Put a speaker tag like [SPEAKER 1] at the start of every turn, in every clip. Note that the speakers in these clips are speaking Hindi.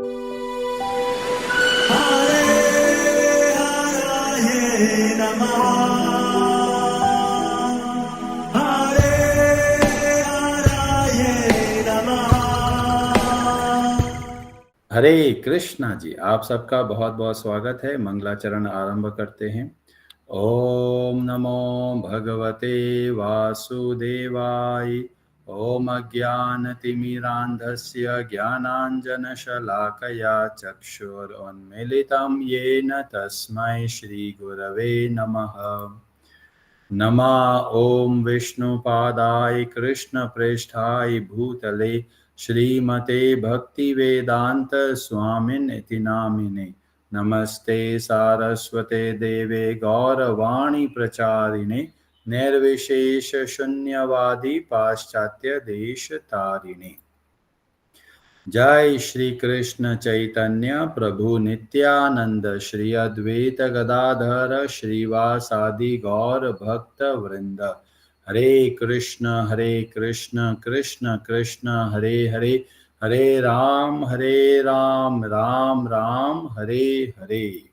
[SPEAKER 1] हरे कृष्णा जी, आप सबका बहुत बहुत स्वागत है। मंगलाचरण आरंभ करते हैं। ओम नमो भगवते वासुदेवाय। ओम अज्ञानतिमिरान्धस्य ज्ञानाञ्जनशलाकया चक्षुरुन्मीलितं येन तस्मै श्रीगुरवे नमः। नमः ओम विष्णुपादाय कृष्णप्रेष्ठाय भूतले श्रीमते भक्तिवेदांत स्वामिनिति नामिने। नमस्ते सारस्वते देवे गौरवाणी प्रचारिणे निर्विशेष शून्यवादी पाश्चात्य देश तारिणे। जय श्री कृष्ण चैतन्य प्रभु नित्यानंद श्री अद्वैत गदाधर श्रीवासादि गौर भक्त वृंद। हरे कृष्ण कृष्ण कृष्ण हरे हरे, हरे राम राम राम हरे हरे।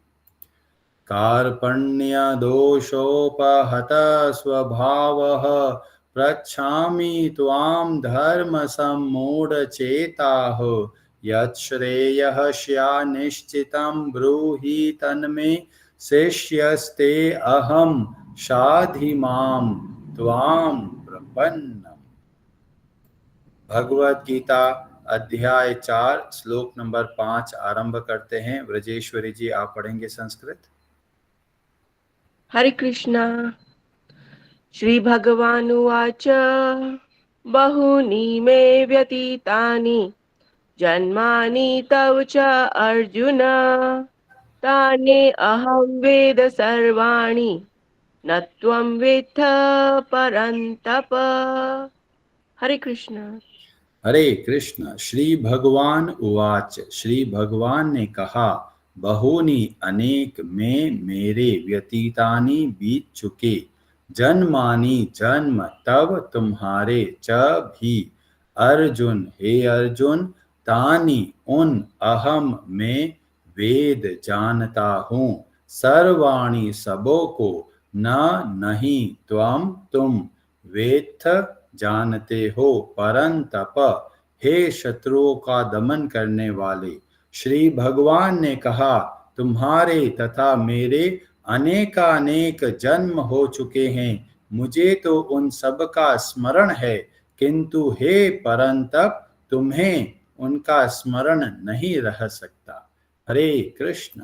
[SPEAKER 1] कार्पण्य दोषोपहत स्वभावः पृच्छामि त्वां धर्म सम्मूढचेताः। यच्छ्रेयः स्यान्निश्चितं ब्रूहि तन्मे शिष्यस्ते अहं शाधि मां त्वां प्रपन्नम्। भगवद गीता अध्याय 4 श्लोक नंबर 5 आरंभ करते हैं। व्रजेश्वरी जी, आप पढ़ेंगे संस्कृत।
[SPEAKER 2] हरे कृष्णा। श्री भगवानुवाच बहूनि मे व्यतीतानि जन्मानि तव च अर्जुन तानि अहं वेद सर्वाणि न त्वं वेत्थ परन्तप। हरे कृष्ण।
[SPEAKER 1] हरे कृष्ण। श्री भगवान उवाच, श्री भगवान ने कहा, बहूनि अनेक में मेरे व्यतीतानि बीत चुके, जन्मानि जन्म तब तुम्हारे च भी, अर्जुन हे अर्जुन, तानि उन अहम में वेद जानता हूँ, सर्वाणि सबों को, न नहीं तुम वेत्थ जानते हो, परंतप हे शत्रुओं का दमन करने वाले। श्री भगवान ने कहा, तुम्हारे तथा मेरे अनेकानेक जन्म हो चुके हैं, मुझे तो उन सब का स्मरण है, किंतु हे परंतप तुम्हें उनका स्मरण नहीं रह सकता। हरे कृष्ण।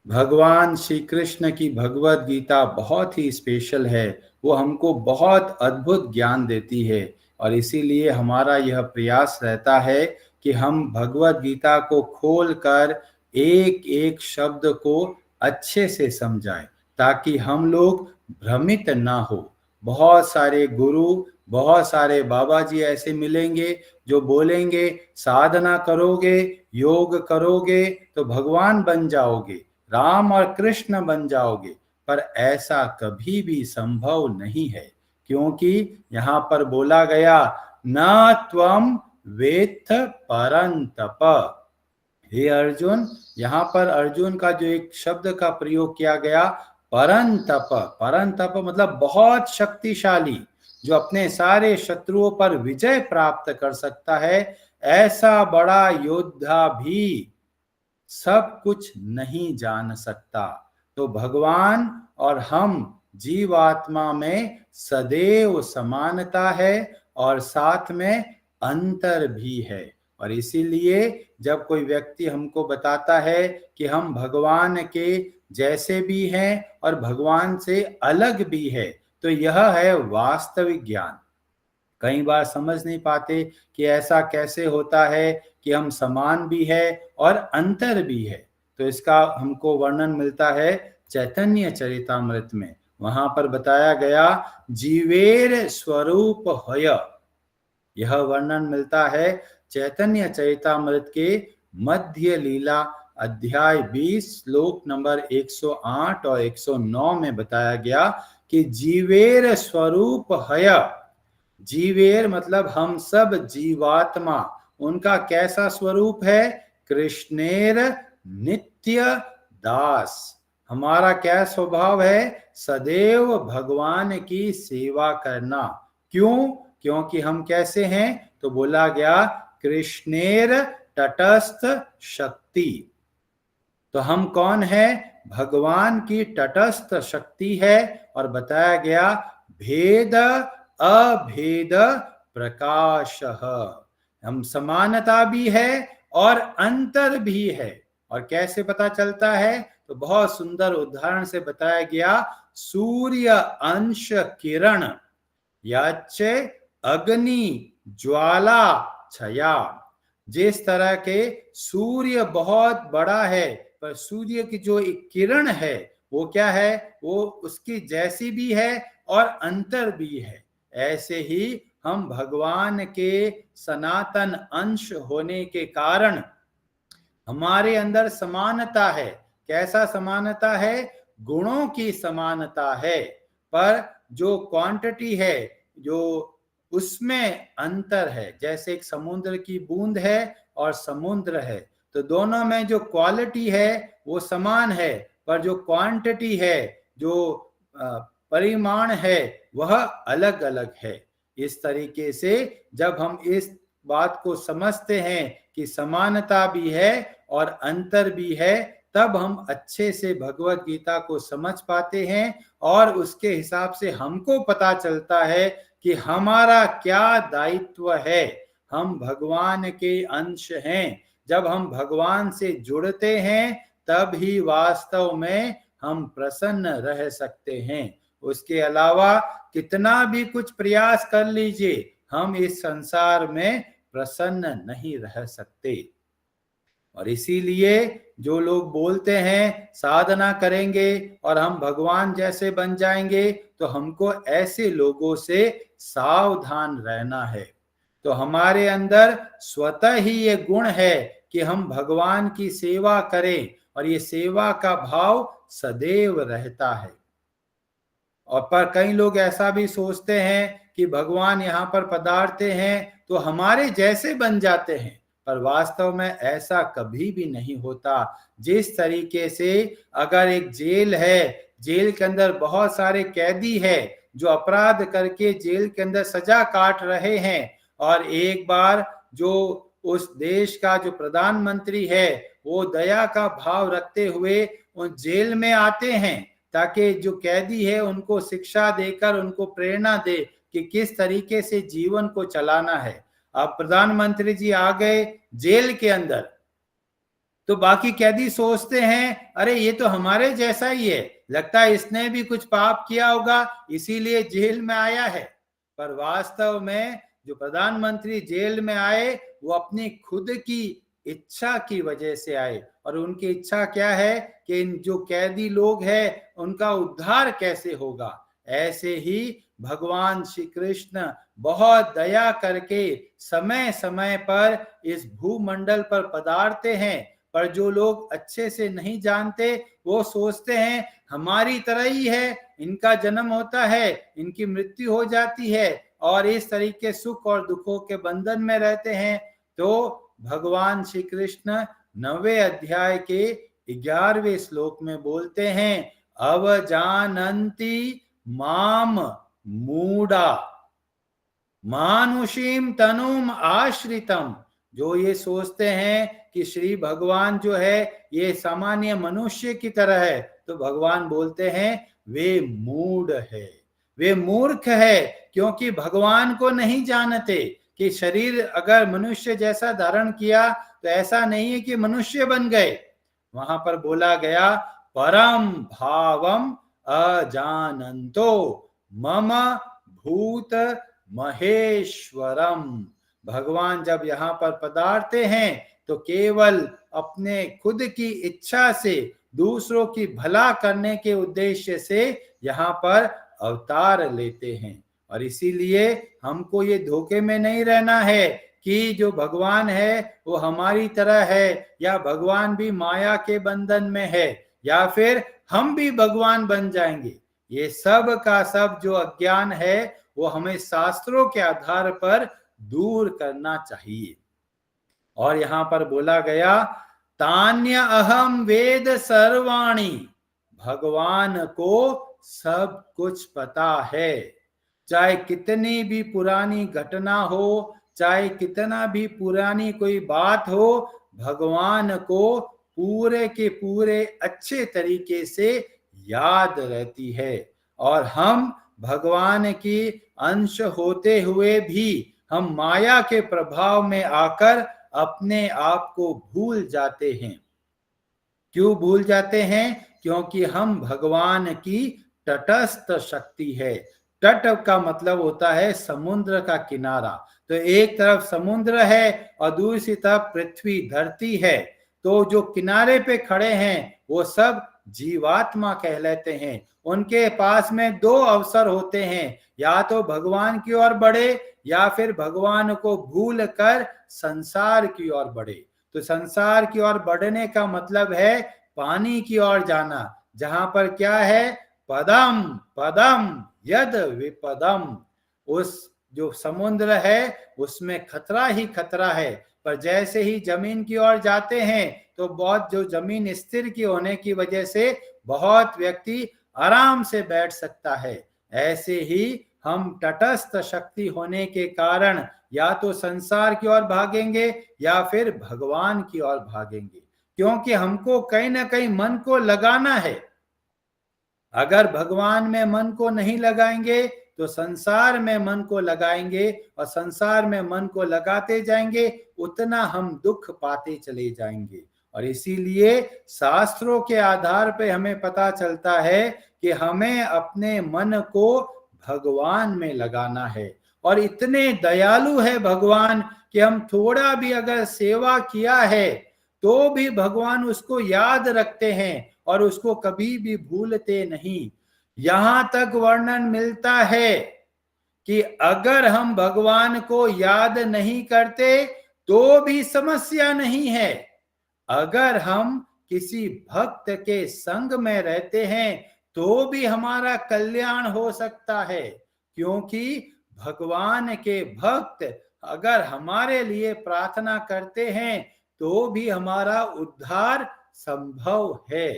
[SPEAKER 1] भगवान श्री कृष्ण की भगवद गीता बहुत ही स्पेशल है। वो हमको बहुत अद्भुत ज्ञान देती है और इसीलिए हमारा यह प्रयास रहता है कि हम भगवद गीता को खोलकर एक एक शब्द को अच्छे से समझाएं, ताकि हम लोग भ्रमित ना हो। बहुत सारे गुरु, बहुत सारे बाबा जी ऐसे मिलेंगे जो बोलेंगे साधना करोगे, योग करोगे तो भगवान बन जाओगे, राम और कृष्ण बन जाओगे, पर ऐसा कभी भी संभव नहीं है, क्योंकि यहाँ पर बोला गया न त्वम वेत्थ परंतप। हे अर्जुन, यहाँ पर अर्जुन का जो एक शब्द का प्रयोग किया गया परंतप, परंतप मतलब बहुत शक्तिशाली, जो अपने सारे शत्रुओं पर विजय प्राप्त कर सकता है, ऐसा बड़ा योद्धा भी सब कुछ नहीं जान सकता। तो भगवान और हम जीवात्मा में सदैव समानता है और साथ में अंतर भी है। और इसीलिए जब कोई व्यक्ति हमको बताता है कि हम भगवान के जैसे भी हैं और भगवान से अलग भी है, तो यह है वास्तविक ज्ञान। कई बार समझ नहीं पाते कि ऐसा कैसे होता है कि हम समान भी है और अंतर भी है। तो इसका हमको वर्णन मिलता है चैतन्य चरितामृत में। वहां पर बताया गया जीवेर स्वरूप हय, यह वर्णन मिलता है चैतन्य चरितामृत के मध्य लीला अध्याय 20 श्लोक नंबर 108 और 109 में बताया गया कि जीवेर स्वरूप हय। जीवेर मतलब हम सब जीवात्मा, उनका कैसा स्वरूप है? कृष्णेर नित्य दास। हमारा क्या स्वभाव है? सदैव भगवान की सेवा करना। क्यों? क्योंकि हम कैसे हैं? तो बोला गया कृष्णेर तटस्थ शक्ति। तो हम कौन है? भगवान की तटस्थ शक्ति है। और बताया गया भेद अभेद प्रकाश। हम समानता भी है और अंतर भी है। और कैसे पता चलता है? तो बहुत सुंदर उदाहरण से बताया गया, सूर्य अंश किरण याचे अग्नि ज्वाला छया। जिस तरह के सूर्य बहुत बड़ा है, पर सूर्य की जो एक किरण है वो क्या है? वो उसकी जैसी भी है और अंतर भी है। ऐसे ही हम भगवान के सनातन अंश होने के कारण हमारे अंदर समानता है। कैसा समानता है? गुणों की समानता है, पर जो क्वांटिटी है, जो उसमें अंतर है। जैसे एक समुद्र की बूंद है और समुद्र है, तो दोनों में जो क्वालिटी है वो समान है, पर जो क्वांटिटी है, जो परिमाण है, वह अलग अलग है। इस तरीके से जब हम इस बात को समझते हैं कि समानता भी है और अंतर भी है, तब हम अच्छे से भगवत गीता को समझ पाते हैं और उसके हिसाब से हमको पता चलता है कि हमारा क्या दायित्व है। हम भगवान के अंश हैं। जब हम भगवान से जुड़ते हैं तब ही वास्तव में हम प्रसन्न रह सकते हैं। उसके अलावा कितना भी कुछ प्रयास कर लीजिए, हम इस संसार में प्रसन्न नहीं रह सकते। और इसीलिए जो लोग बोलते हैं साधना करेंगे और हम भगवान जैसे बन जाएंगे, तो हमको ऐसे लोगों से सावधान रहना है। तो हमारे अंदर स्वतः ही ये गुण है कि हम भगवान की सेवा करें, और ये सेवा का भाव सदैव रहता है। और पर कई लोग ऐसा भी सोचते हैं कि भगवान यहाँ पर पधारते हैं तो हमारे जैसे बन जाते हैं, पर वास्तव में ऐसा कभी भी नहीं होता। जिस तरीके से अगर एक जेल है, जेल के अंदर बहुत सारे कैदी है जो अपराध करके जेल के अंदर सजा काट रहे हैं, और एक बार जो उस देश का जो प्रधानमंत्री है वो दया का भाव रखते हुए उन जेल में आते हैं ताकि जो कैदी है उनको शिक्षा देकर उनको प्रेरणा दे कि किस तरीके से जीवन को चलाना है। अब प्रधानमंत्री जी आ गए जेल के अंदर, तो बाकी कैदी सोचते हैं अरे ये तो हमारे जैसा ही है, लगता है इसने भी कुछ पाप किया होगा इसीलिए जेल में आया है। पर वास्तव में जो प्रधानमंत्री जेल में आए वो अपनी खुद की इच्छा की वजह से आए, और उनकी इच्छा क्या है कि इन जो कैदी लोग हैं उनका उद्धार कैसे होगा। ऐसे ही भगवान श्री कृष्ण बहुत दया करके समय समय पर इस भूमंडल पर पधारते हैं, पर जो लोग अच्छे से नहीं जानते वो सोचते हैं हमारी तरह ही है, इनका जन्म होता है, इनकी मृत्यु हो जाती है, और इस तरीके सुख और दुखों के बंधन में रहते हैं। तो भगवान श्री कृष्ण 9वें अध्याय के 11वें श्लोक में बोलते हैं, अवजानन्ति माम मूढ़ा मानुषीम तनुम आश्रितम। जो ये सोचते हैं कि श्री भगवान जो है ये सामान्य मनुष्य की तरह है, तो भगवान बोलते हैं वे मूढ़ है, वे मूर्ख है, क्योंकि भगवान को नहीं जानते कि शरीर अगर मनुष्य जैसा धारण किया तो ऐसा नहीं है कि मनुष्य बन गए। वहां पर बोला गया परम भावम अजानंतो मम भूत महेश्वरम। भगवान जब यहाँ पर पधारते हैं तो केवल अपने खुद की इच्छा से दूसरों की भला करने के उद्देश्य से यहाँ पर अवतार लेते हैं। और इसीलिए हमको ये धोखे में नहीं रहना है कि जो भगवान है वो हमारी तरह है, या भगवान भी माया के बंधन में है, या फिर हम भी भगवान बन जाएंगे। ये सब का सब जो अज्ञान है वो हमें शास्त्रों के आधार पर दूर करना चाहिए। और यहाँ पर बोला गया तान्य अहम वेद सर्वाणी, भगवान को सब कुछ पता है। चाहे कितनी भी पुरानी घटना हो, चाहे कितना भी पुरानी कोई बात हो, भगवान को पूरे के पूरे अच्छे तरीके से याद रहती है। और हम भगवान की अंश होते हुए भी हम माया के प्रभाव में आकर अपने आप को भूल जाते हैं। क्यों भूल जाते हैं? क्योंकि हम भगवान की तटस्थ शक्ति है। तट का मतलब होता है समुद्र का किनारा। तो एक तरफ समुद्र है और दूसरी तरफ पृथ्वी धरती है। तो जो किनारे पे खड़े हैं वो सब जीवात्मा कहलाते हैं। उनके पास में दो अवसर होते हैं, या तो भगवान की ओर बढ़े या फिर भगवान को भूल कर संसार की ओर बढ़े। तो संसार की ओर बढ़ने का मतलब है पानी की ओर जाना, जहां पर क्या है, पदम पदम यद विपदम। उस जो समुद्र है उसमें खतरा ही खतरा है। पर जैसे ही जमीन की ओर जाते हैं तो बहुत, जो जमीन स्थिर की होने की वजह से बहुत व्यक्ति आराम से बैठ सकता है, ऐसे ही हम तटस्थ शक्ति होने के कारण या तो संसार की ओर भागेंगे या फिर भगवान की ओर भागेंगे, क्योंकि हमको कहीं ना कहीं मन को लगाना है। अगर भगवान में मन को नहीं लगाएंगे तो संसार में मन को लगाएंगे, और संसार में मन को लगाते जाएंगे उतना हम दुख पाते चले जाएंगे। और इसीलिए शास्त्रों के आधार पे हमें पता चलता है कि हमें अपने मन को भगवान में लगाना है। और इतने दयालु है भगवान कि हम थोड़ा भी अगर सेवा किया है तो भी भगवान उसको याद रखते हैं और उसको कभी भी भूलते नहीं। यहां तक वर्णन मिलता है कि अगर हम भगवान को याद नहीं करते तो भी समस्या नहीं है। अगर हम किसी भक्त के संग में रहते हैं तो भी हमारा कल्याण हो सकता है, क्योंकि भगवान के भक्त अगर हमारे लिए प्रार्थना करते हैं तो भी हमारा उद्धार संभव है।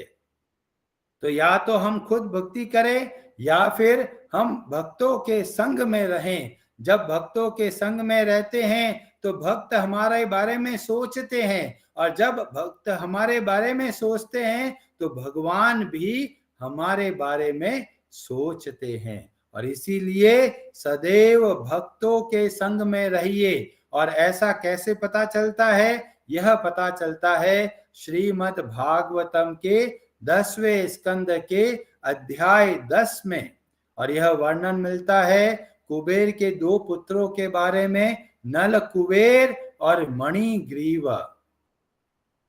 [SPEAKER 1] तो या तो हम खुद भक्ति करें या फिर हम भक्तों के संग में रहें। जब भक्तों के संग में रहते हैं तो भक्त हमारे बारे में सोचते हैं, और जब भक्त हमारे बारे में सोचते हैं तो भगवान भी हमारे बारे में सोचते हैं। और इसीलिए सदैव भक्तों के संग में रहिए। और ऐसा कैसे पता चलता है? यह पता चलता है श्रीमद् भागवतम के 10वें स्कंद के अध्याय 10 में। और यह वर्णन मिलता है कुबेर के दो पुत्रों के बारे में, नल कुबेर और मणिग्रीव।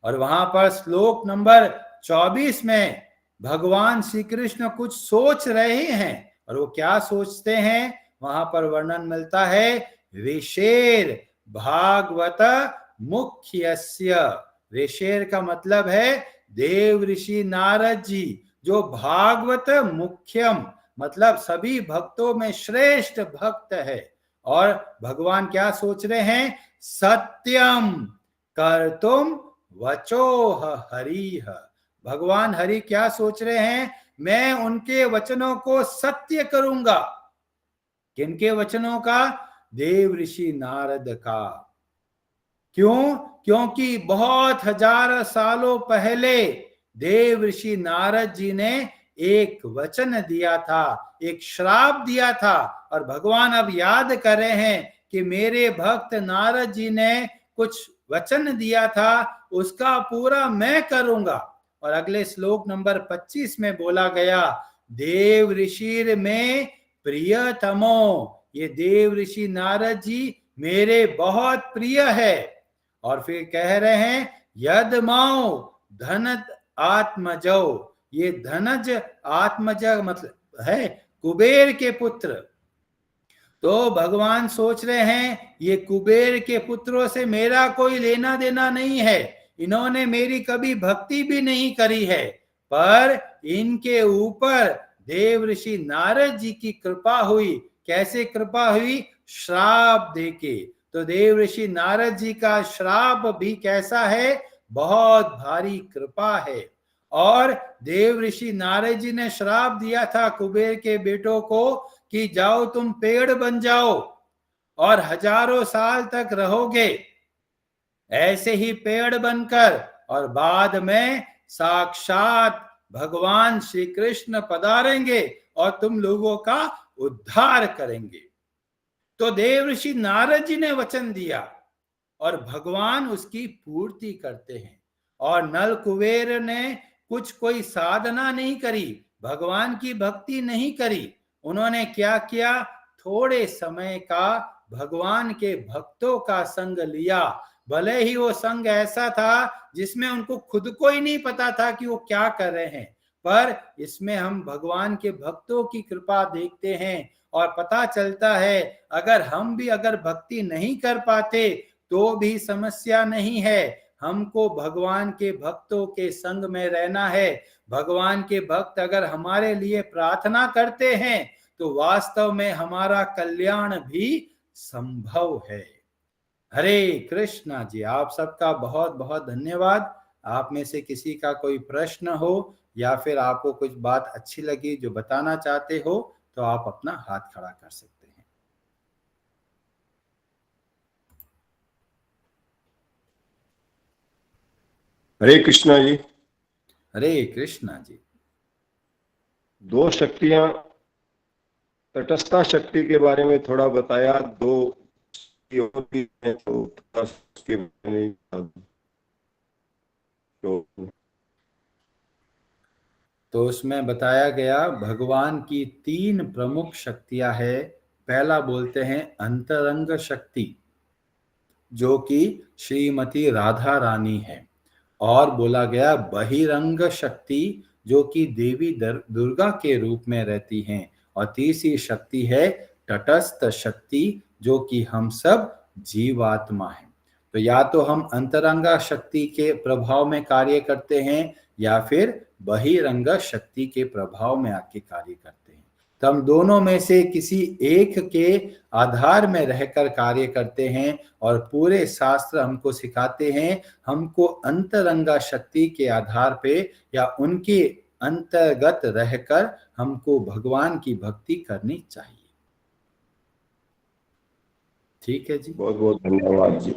[SPEAKER 1] और वहां पर श्लोक नंबर 24 में भगवान श्री कृष्ण कुछ सोच रहे हैं, और वो क्या सोचते हैं वहां पर वर्णन मिलता है, ऋषेर भागवत मुख्यस्य। ऋषेर का मतलब है देव ऋषि नारद जी, जो भागवत मुख्यम मतलब सभी भक्तों में श्रेष्ठ भक्त है। और भगवान क्या सोच रहे हैं, सत्यम कर्तुम वचोह हरिह। भगवान हरि क्या सोच रहे हैं, मैं उनके वचनों को सत्य करूंगा। किनके वचनों का? देव ऋषि नारद का। क्यों? क्योंकि बहुत हजार सालों पहले देव ऋषि नारद जी ने एक वचन दिया था, एक श्राप दिया था, और भगवान अब याद कर रहे हैं कि मेरे भक्त नारद जी ने कुछ वचन दिया था, उसका पूरा मैं करूंगा। और अगले श्लोक नंबर 25 में बोला गया, देव ऋषि में प्रियतमो, ये देव ऋषि नारद जी मेरे बहुत प्रिय है। और फिर कह रहे हैं, यदमाओ धनज आत्मजो, ये धनज आत्मज मतलब है कुबेर के पुत्र। तो भगवान सोच रहे हैं ये कुबेर के पुत्रों से मेरा कोई लेना देना नहीं है, इन्होंने मेरी कभी भक्ति भी नहीं करी है, पर इनके ऊपर देव ऋषि नारद जी की कृपा हुई। कैसे कृपा हुई? श्राप देके। तो देव ऋषि नारद जी का श्राप भी कैसा है, बहुत भारी कृपा है। और देव ऋषि नारद जी ने श्राप दिया था कुबेर के बेटों को कि जाओ तुम पेड़ बन जाओ और हजारों साल तक रहोगे ऐसे ही पेड़ बनकर, और बाद में साक्षात भगवान श्री कृष्ण पधारेंगे और तुम लोगों का उद्धार करेंगे। तो देव ऋषि नारद जी ने वचन दिया और भगवान उसकी पूर्ति करते हैं। और नल कुबेर ने कुछ कोई साधना नहीं करी, भगवान की भक्ति नहीं करी। उन्होंने क्या किया, थोड़े समय का भगवान के भक्तों का संग लिया, भले ही वो संग ऐसा था जिसमें उनको खुद को ही नहीं पता था कि वो क्या कर रहे हैं, पर इसमें हम भगवान के भक्तों की कृपा देखते हैं और पता चलता है अगर हम भी अगर भक्ति नहीं कर पाते तो भी समस्या नहीं है, हमको भगवान के भक्तों के संग में रहना है। भगवान के भक्त अगर हमारे लिए प्रार्थना करते हैं तो वास्तव में हमारा कल्याण भी संभव है। हरे कृष्णा जी, आप सबका बहुत बहुत धन्यवाद। आप में से किसी का कोई प्रश्न हो या फिर आपको कुछ बात अच्छी लगी जो बताना चाहते हो तो आप अपना हाथ खड़ा कर सकते हैं।
[SPEAKER 3] हरे कृष्णा जी।
[SPEAKER 1] हरे कृष्णा जी।
[SPEAKER 3] दो शक्तियां, तटस्था शक्ति के बारे में थोड़ा बताया, दो होती है तो उसके बारे में
[SPEAKER 1] तो उसमें बताया गया भगवान की तीन प्रमुख शक्तियां है। पहला बोलते हैं अंतरंग शक्ति जो कि श्रीमती राधा रानी है, और बोला गया बहिरंग शक्ति जो कि देवी दुर्गा के रूप में रहती हैं, और तीसरी शक्ति है तटस्थ शक्ति जो कि हम सब जीवात्मा हैं। तो या तो हम अंतरंगा शक्ति के प्रभाव में कार्य करते हैं या फिर बहिरंग शक्ति के प्रभाव में आके कार्य करते हैं। तो हम दोनों में से किसी एक के आधार में रहकर कार्य करते हैं, और पूरे शास्त्र हमको सिखाते हैं हमको अंतरंगा शक्ति के आधार पे या उनके अंतर्गत रहकर हमको भगवान की भक्ति करनी चाहिए। ठीक है जी,
[SPEAKER 3] बहुत बहुत धन्यवाद जी।